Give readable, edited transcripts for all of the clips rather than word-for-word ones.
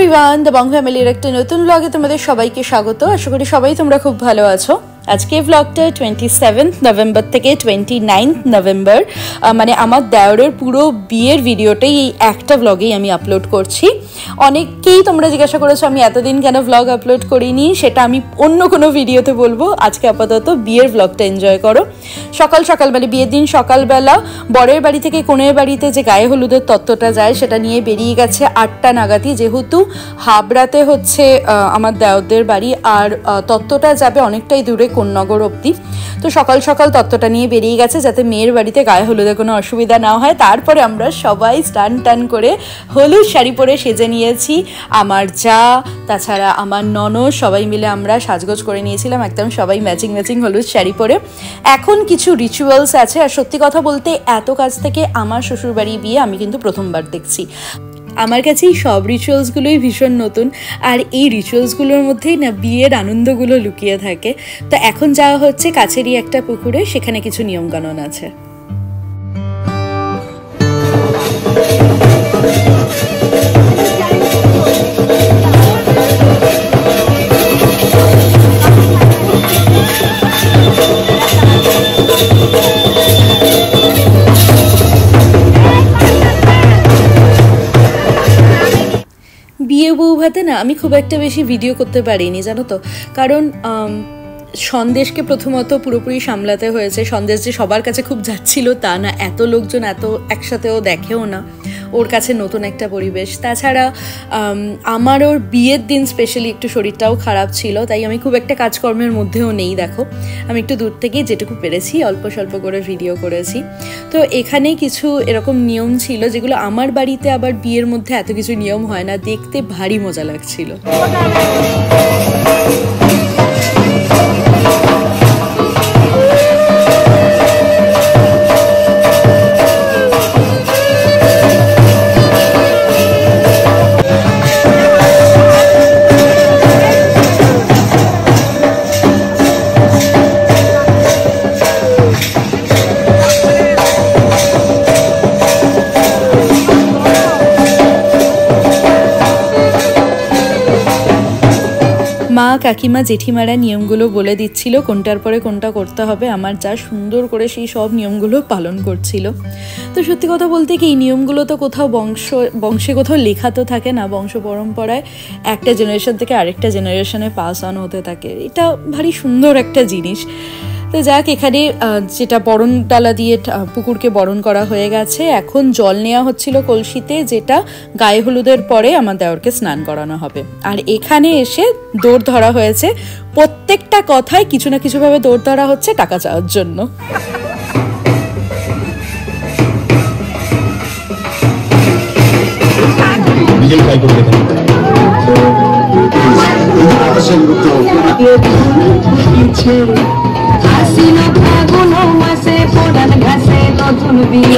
Everyone, the Bong ফ্যামিলির একটা নতুন ব্লগে তোমাদের সবাইকে স্বাগত। আশা করি সবাই তোমরা খুব ভালো আছো। আজকে ব্লগটা 27 নভেম্বর থেকে 29 নভেম্বর, মানে আমার দেওরের পুরো বিয়ের ভিডিওটাই এই একটা ব্লগেই আমি আপলোড করছি। অনেককেই তোমরা জিজ্ঞাসা করেছো আমি এতদিন কেন ব্লগ আপলোড করিনি, সেটা আমি অন্য কোনো ভিডিওতে বলবো। আজকে আপাতত বিয়ের ব্লগটা এনজয় করো। সকাল সকাল মানে বিয়ের দিন সকালবেলা বরের বাড়ি থেকে কনের বাড়িতে যে গায়ে হলুদের তত্ত্বটা যায় সেটা নিয়ে বেরিয়ে গেছে 8টা নাগাদই, যেহেতু হাবড়াতে হচ্ছে আমার দেওরদের বাড়ি আর তত্ত্বটা যাবে অনেকটাই দূরে কোন্নগর অবধি। তো সকাল সকাল তত্ত্বটা নিয়ে বেরিয়ে গেছে যাতে মেয়ের বাড়িতে গায়ে হলুদে কোনো অসুবিধা না হয়। তারপরে আমরা সবাই টান করে হলুদ শাড়ি পরে সেজে নিয়েছি। আমার যা, তাছাড়া আমার ননদ, সবাই মিলে আমরা সাজগোজ করে নিয়েছিলাম একদম সবাই ম্যাচিং হলুদ শাড়ি পরে। এখন কিছু রিচুয়ালস আছে, আর সত্যি কথা বলতে এত কাছ থেকে আমার শ্বশুরবাড়ি বিয়ে আমি কিন্তু প্রথমবার দেখছি। আমার কাছে এই সব রিচুয়ালসগুলোই ভীষণ নতুন, আর এই রিচুয়ালসগুলোর মধ্যেই না বিয়ের আনন্দগুলো লুকিয়ে থাকে। তো এখন যাওয়া হচ্ছে কাছেরই একটা পুকুরে, সেখানে কিছু নিয়মকানুন আছে। বিয়ে বউ ভাতে না আমি খুব একটা বেশি ভিডিও করতে পারিনি, জানো তো, কারণ সন্দেশকে প্রথমত পুরোপুরি সামলাতে হয়েছে। সন্দেশ যে সবার কাছে খুব যাচ্ছিল তা না, এত লোকজন এত একসাথেও দেখেও না, ওর কাছে নতুন একটা পরিবেশ। তাছাড়া আমার ওর বিয়ের দিন স্পেশালি একটু শরীরটাও খারাপ ছিল, তাই আমি খুব একটা কাজকর্মের মধ্যেও নেই। দেখো আমি একটু দূর থেকেই যেটুকু পেরেছি অল্প স্বল্প করে ভিডিও করেছি। তো এখানে কিছু এরকম নিয়ম ছিল যেগুলো আমার বাড়িতে আবার বিয়ের মধ্যে এত কিছু নিয়ম হয় না, দেখতে ভারী মজা লাগছিল। মা, কাকিমা, জেঠিমারা নিয়মগুলো বলে দিচ্ছিল কোনটার পরে কোনটা করতে হবে। আমার যা সুন্দর করে সেই সব নিয়মগুলো পালন করছিল। তো সত্যি কথা বলতে কি, এই নিয়মগুলো তো কোথাও বংশে কোথাও লেখা তো থাকে না, বংশ পরম্পরায় একটা জেনারেশন থেকে আরেকটা জেনারেশনে পাস অন হতে থাকে। এটা ভারী সুন্দর একটা জিনিস। তো যাক, এখানে যেটা বরণ ডালা দিয়ে পুকুরকে বরণ করা হয়ে গেছে, এখন জল নেওয়া হচ্ছিল কলসিতে, যেটা গায়ে হলুদের পরে আমার দেওরকে স্নান করানো হবে। আর এখানে এসে দৌড় ধরা হয়েছে, প্রত্যেকটা কথায় কিছু না কিছুভাবে দৌড় ধরা হচ্ছে টাকা চাওয়ার জন্য।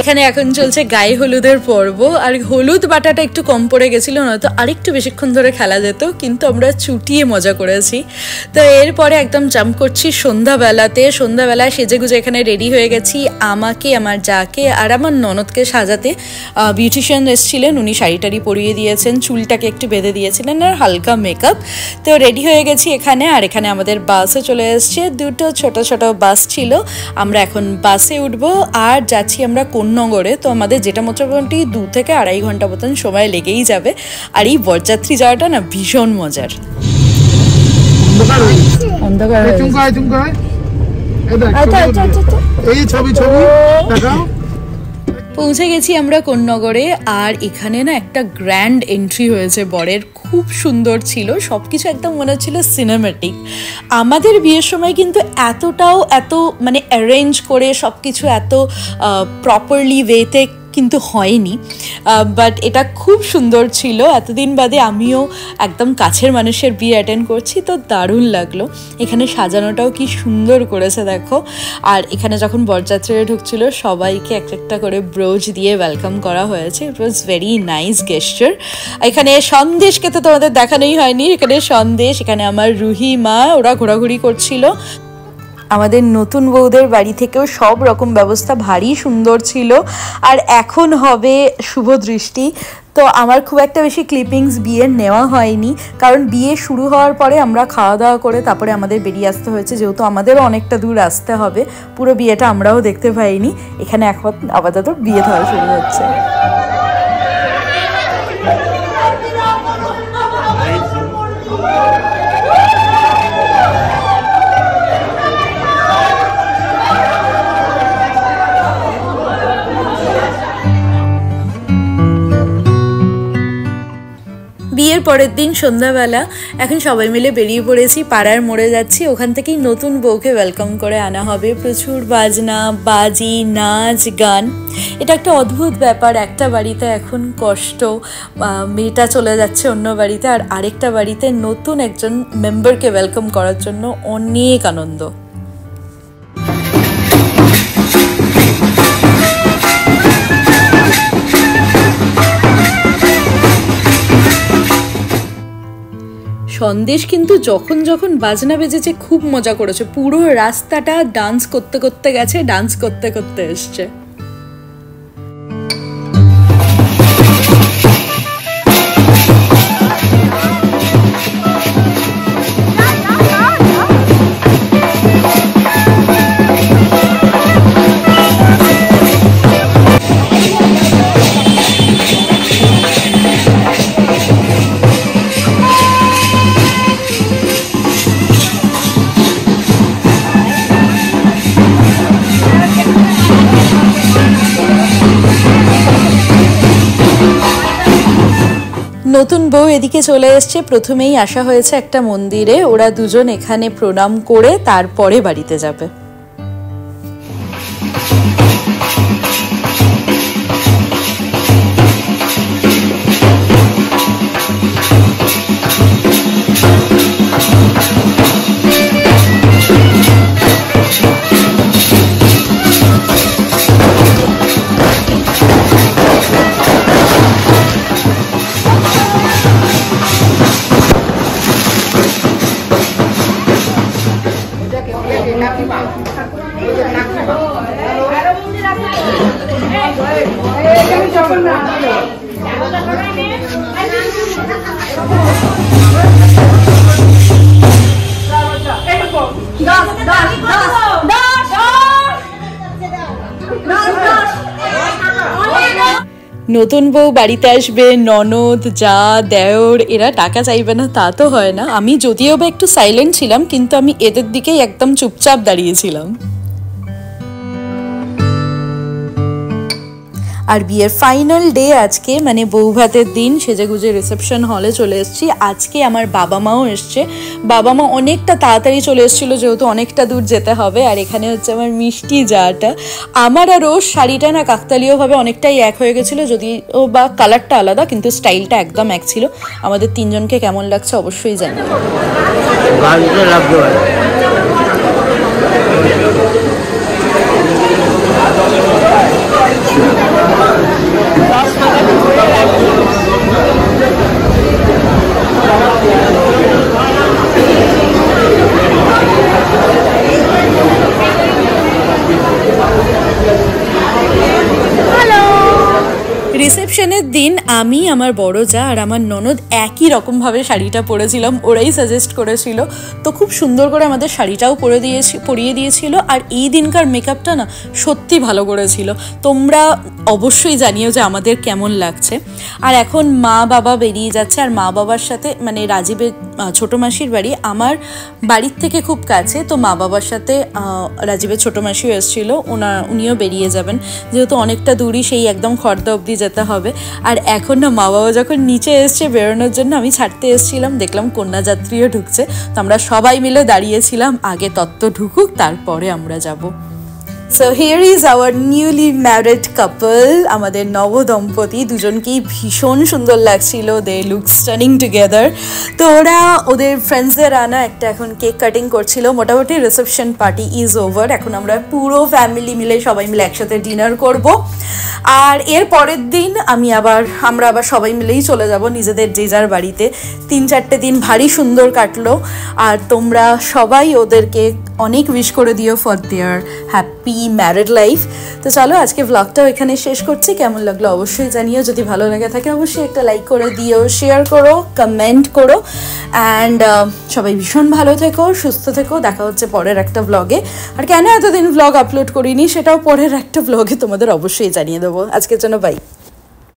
এখানে এখন চলছে গায়ে হলুদের পর্ব, আর হলুদ বাটাটা একটু কম পড়ে গেছিল, নয়তো আরেকটু বেশিক্ষণ ধরে খেলা যেত, কিন্তু আমরা চুটিয়ে মজা করেছি। তো এরপরে একদম জাম্প করছি সন্ধ্যাবেলায় সেজেগুজে এখানে রেডি হয়ে গেছি। আমাকে, আমার যাকে আর আমার ননদকে সাজাতে বিউটিশিয়ান এসেছিলেন, উনি শাড়ি টাড়ি পরিয়ে দিয়েছেন, চুলটাকে একটু বেঁধে দিয়েছিলেন আর হালকা মেকআপ। তো রেডি হয়ে গেছি এখানে, আর এখানে আমাদের বাসও চলে এসছে। দুটো ছোট ছোট বাস ছিল, আমরা এখন বাসে উঠবো আর যাচ্ছি আমরা কোন্নগরে। তো আমাদের যেটা মোটামুটি 2 থেকে 2.5 ঘন্টা মতন সময় লেগেই যাবে। আর এই বরযাত্রী যাওয়াটা না ভীষণ মজার। পৌঁছে গেছি আমরা কোন্নগরে, আর এখানে না একটা গ্র্যান্ড এন্ট্রি হয়েছে বরের, খুব সুন্দর ছিল সবকিছু, একদম মনে হচ্ছিল সিনেম্যাটিক। আমাদের বিয়ের সময় কিন্তু এত মানে অ্যারেঞ্জ করে সবকিছু এত প্রপারলি ওয়েতে কিন্তু হয়নি, বাট এটা খুব সুন্দর ছিল। এতদিন বাদে আমিও একদম কাছের মানুষের বিয়ে অ্যাটেন্ড করছি, তো দারুণ লাগলো। এখানে সাজানোটাও কি সুন্দর করেছে দেখো। আর এখানে যখন বরযাত্রীরা ঢুকছিল সবাইকে একটা করে ব্রোচ দিয়ে ওয়েলকাম করা হয়েছে। ইট ওয়াজ ভেরি নাইস গেস্টার। এখানে সন্দেশকে তো তোমাদের দেখানোই হয়নি, এখানে সন্দেশ, এখানে আমার রুহি মা, ওরা ঘোরাঘুরি করছিল। আমাদের নতুন বউদের বাড়ি থেকেও সব রকম ব্যবস্থা ভারী সুন্দর ছিল। আর এখন হবে শুভ দৃষ্টি, তো আমার খুব একটা বেশি ক্লিপিংস বিয়ের নেওয়া হয়নি, কারণ বিয়ে শুরু হওয়ার পরে আমরা খাওয়া দাওয়া করে তারপরে আমাদের বেরিয়ে আসতে হয়েছে, যেহেতু আমাদেরও অনেকটা দূর আসতে হবে। পুরো বিয়েটা আমরাও দেখতে পাইনি। এখানে এখন আপাতত বিয়ে ধরা শুরু হচ্ছে। বিয়ের পরের দিন সন্ধ্যাবেলা এখন সবাই মিলে বেরিয়ে পড়েছি, পাড়ার মোড়ে যাচ্ছি। ওখান থেকেই নতুন বউকে ওয়েলকাম করে আনা হবে। প্রচুর বাজনা বাজি, নাচ গান। এটা একটা অদ্ভুত ব্যাপার। একটা বাড়িতে এখন কষ্ট, মেয়েটা চলে যাচ্ছে অন্য বাড়িতে, আর আরেকটা বাড়িতে নতুন একজন মেম্বারকে ওয়েলকাম করার জন্য অনেক আনন্দ। সন্দেশ কিন্তু যখন যখন বাজনা বেজেছে খুব মজা করেছে। পুরো রাস্তাটা ডান্স করতে করতে গেছে, ডান্স করতে করতে এসছে। নতুন বউ এদিকে চলে এসছে। প্রথমেই আসা হয়েছে একটা মন্দিরে, ওরা দুজন এখানে প্রণাম করে তারপরে বাড়িতে যাবে। নতুন বউ বাড়িতে আসবে, ননদ যা দেওর এরা টাকা চাইবে না তা তো হয় না। আমি যদিও বা একটু সাইলেন্ট ছিলাম, কিন্তু আমি এদের দিকেই একদম চুপচাপ দাঁড়িয়েছিলাম। আর বিয়ের ফাইনাল ডে আজকে, মানে বউ ভাতের দিন। সেজেগুজে রিসেপশন হলে চলে এসেছি। আজকে আমার বাবা মাও এসছে। বাবা মা অনেকটা তাড়াতাড়ি চলে এসেছিলো, যেহেতু অনেকটা দূর যেতে হবে। আর এখানে হচ্ছে আমার মিষ্টি যাটা। আমার আর ওর শাড়িটা না কাকতালীয়ভাবে অনেকটাই এক হয়ে গেছিলো, যদিও বা কালারটা আলাদা, কিন্তু স্টাইলটা একদম এক ছিল। আমাদের তিনজনকে কেমন লাগছে অবশ্যই জানি। রিসেপশনের দিন আমি, আমার বড় যা আর আমার ননদ একই রকমভাবে শাড়িটা পরেছিলাম। ওরাই সাজেস্ট করেছিল, তো খুব সুন্দর করে আমাদের শাড়িটাও পরিয়ে দিয়েছিল। আর এই দিনকার মেকআপটা না সত্যি ভালো করেছিল। তোমরা অবশ্যই জানিও যে আমাদের কেমন লাগছে। আর এখন মা বাবা বেরিয়ে যাচ্ছে। আর মা বাবার সাথে, মানে রাজীবের ছোটো মাসির বাড়ি আমার বাড়ির থেকে খুব কাছে, তো মা বাবার সাথে রাজীবের ছোটো মাসিও এসেছিলো। উনিও বেরিয়ে যাবেন, যেহেতু অনেকটা দূরই, সেই একদম খর্দা অবধি যেতে হবে। আর এখন না মা বাবা যখন নিচে এসছে বেরোনোর জন্য, আমি ছাড়তে এসেছিলাম, দেখলাম কন্যাযাত্রীও ঢুকছে। তো আমরা সবাই মিলে দাঁড়িয়েছিলাম, আগে তত্ত্ব ঢুকুক তারপরে আমরা যাব। So here is our newly married couple, আমাদের নব দম্পতি। দুজনকেই ভীষণ সুন্দর লাগছিল, দে লুক স্টানিং টুগেদার। তো ওরা ওদের ফ্রেন্ডসদের আনা একটা এখন কেক কাটিং করছিল। মোটামুটি রিসেপশন পার্টি ইজ ওভার। এখন আমরা পুরো ফ্যামিলি মিলে সবাই মিলে একসাথে ডিনার করব। আর এর পরের দিন আমরা আবার সবাই মিলেই চলে যাব নিজেদের যে যার বাড়িতে। 3-4 দিন ভারী সুন্দর কাটলো। আর তোমরা সবাই ওদেরকে অনেক উইশ করে দিও for their happy married life. তো চলো আজকে ব্লগটাও এখানে শেষ করছি। কেমন লাগলো অবশ্যই জানিও, যদি ভালো লেগে থাকে অবশ্যই একটা লাইক করে দিও, শেয়ার করো, কমেন্ট করো। অ্যান্ড সবাই ভীষণ ভালো থেকো, সুস্থ থেকো। দেখা হচ্ছে পরের একটা ব্লগে। আর কেন এতদিন ব্লগ আপলোড করিনি সেটাও পরের একটা ব্লগে তোমাদের অবশ্যই জানিয়ে দেবো। আজকের জন্য বাই।